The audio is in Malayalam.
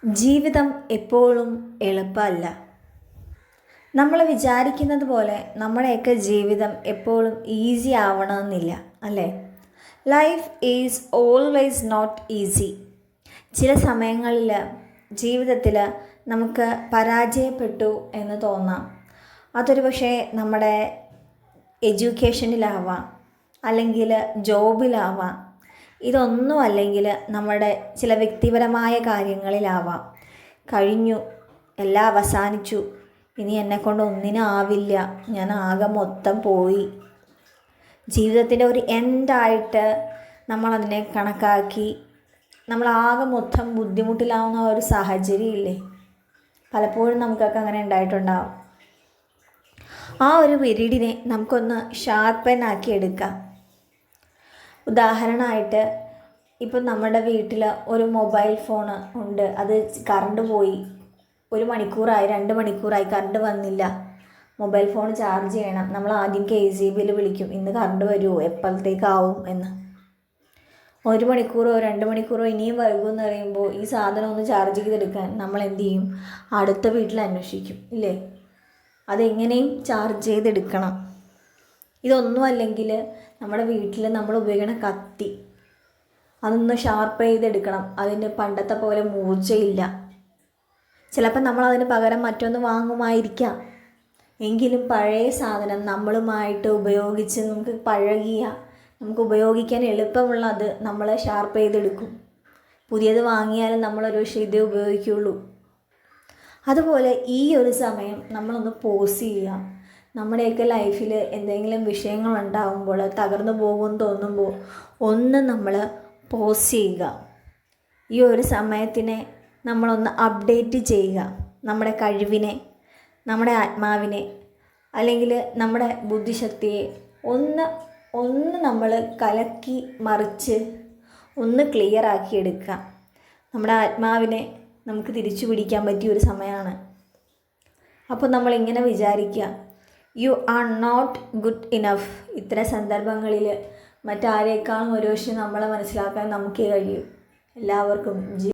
ജീവിതം എപ്പോഴും എളുപ്പമല്ല. നമ്മൾ വിചാരിക്കുന്നത് പോലെ നമ്മുടെയൊക്കെ ജീവിതം എപ്പോഴും ഈസി ആവണമെന്നില്ല, അല്ലേ? Life is always not easy. ചില സമയങ്ങളിൽ ജീവിതത്തിൽ നമുക്ക് പരാജയപ്പെട്ടു എന്ന് തോന്നാം. അതൊരു പക്ഷേ നമ്മുടെ എഡ്യൂക്കേഷനിലാവാം, അല്ലെങ്കിൽ ജോബിലാവാം. ഇതൊന്നും അല്ലെങ്കിൽ നമ്മുടെ ചില വ്യക്തിപരമായ കാര്യങ്ങളിലാവാം. കഴിഞ്ഞു, എല്ലാം അവസാനിച്ചു, ഇനി എന്നെക്കൊണ്ട് ഒന്നിനും ആവില്ല, ഞാൻ ആകെ മൊത്തം പോയി. ജീവിതത്തിൻ്റെ ഒരു എൻഡായിട്ട് നമ്മളതിനെ കണക്കാക്കി നമ്മളാകെ മൊത്തം ബുദ്ധിമുട്ടിലാവുന്ന ഒരു സാഹചര്യമില്ലേ? പലപ്പോഴും നമുക്കൊക്കെ അങ്ങനെ ഉണ്ടായിട്ടുണ്ടാവും. ആ ഒരു പീരീഡിനെ നമുക്കൊന്ന് ഷാർപ്പനാക്കി എടുക്കാം. ഉദാഹരണമായിട്ട്, ഇപ്പം നമ്മുടെ വീട്ടിൽ ഒരു മൊബൈൽ ഫോൺ ഉണ്ട്, അത് കറണ്ട് പോയി, 1 മണിക്കൂറായി, 2 മണിക്കൂറായി, കറണ്ട് വന്നില്ല. മൊബൈൽ ഫോൺ ചാർജ് ചെയ്യണം. നമ്മൾ ആദ്യം KCBയിൽ വിളിക്കും, ഇന്ന് കറണ്ട് വരുമോ, എപ്പോഴത്തേക്കാവും എന്ന്. 1 മണിക്കൂറോ 2 മണിക്കൂറോ ഇനിയും വൈകുമെന്ന് പറയുമ്പോൾ ഈ സാധനം ഒന്ന് ചാർജ് ചെയ്തെടുക്കാൻ നമ്മൾ എന്ത് ചെയ്യും? അടുത്ത വീട്ടിൽ അന്വേഷിക്കും, ഇല്ലേ? അതെങ്ങനെയും ചാർജ് ചെയ്തെടുക്കണം. ഇതൊന്നും അല്ലെങ്കിൽ നമ്മുടെ വീട്ടിൽ നമ്മൾ ഉപയോഗിക്കുന്ന കത്തി, അതൊന്ന് ഷാർപ്പ് ചെയ്തെടുക്കണം. അതിന് പണ്ടത്തെ പോലെ മൂർച്ചയില്ല. ചിലപ്പോൾ നമ്മളതിന് പകരം മറ്റൊന്ന് വാങ്ങുമായിരിക്കാം. എങ്കിലും പഴയ സാധനം നമ്മളുമായിട്ട് ഉപയോഗിച്ച് നമുക്ക് പഴകിയ, നമുക്ക് ഉപയോഗിക്കാൻ എളുപ്പമുള്ളത് നമ്മൾ ഷാർപ്പ് ചെയ്തെടുക്കും. പുതിയത് വാങ്ങിയാലും നമ്മളൊരു പക്ഷേ ഇതേ ഉപയോഗിക്കുകയുള്ളൂ. അതുപോലെ ഈ ഒരു സമയം നമ്മളൊന്ന് പോസ് ചെയ്യുക. നമ്മുടെയൊക്കെ ലൈഫിൽ എന്തെങ്കിലും വിഷയങ്ങളുണ്ടാകുമ്പോൾ, തകർന്നു പോകുമെന്ന് തോന്നുമ്പോൾ ഒന്ന് നമ്മൾ പോസ് ചെയ്യുക. ഈ ഒരു സമയത്തിനെ നമ്മളൊന്ന് അപ്ഡേറ്റ് ചെയ്യുക. നമ്മുടെ കഴിവിനെ, നമ്മുടെ ആത്മാവിനെ, അല്ലെങ്കിൽ നമ്മുടെ ബുദ്ധിശക്തിയെ ഒന്ന് നമ്മൾ കലക്കി മറിച്ച് ഒന്ന് ക്ലിയർ ആക്കി എടുക്കുക. നമ്മുടെ ആത്മാവിനെ നമുക്ക് തിരിച്ചു പിടിക്കാൻ പറ്റിയ ഒരു സമയമാണ്. അപ്പോൾ നമ്മളിങ്ങനെ വിചാരിക്കുക, you are not good enough. ഇത്തരം സന്ദർഭങ്ങളിൽ മറ്റാരേക്കാളും ഒരുപക്ഷെ നമ്മളെ മനസ്സിലാക്കാൻ നമുക്കേ കഴിയൂ. എല്ലാവർക്കും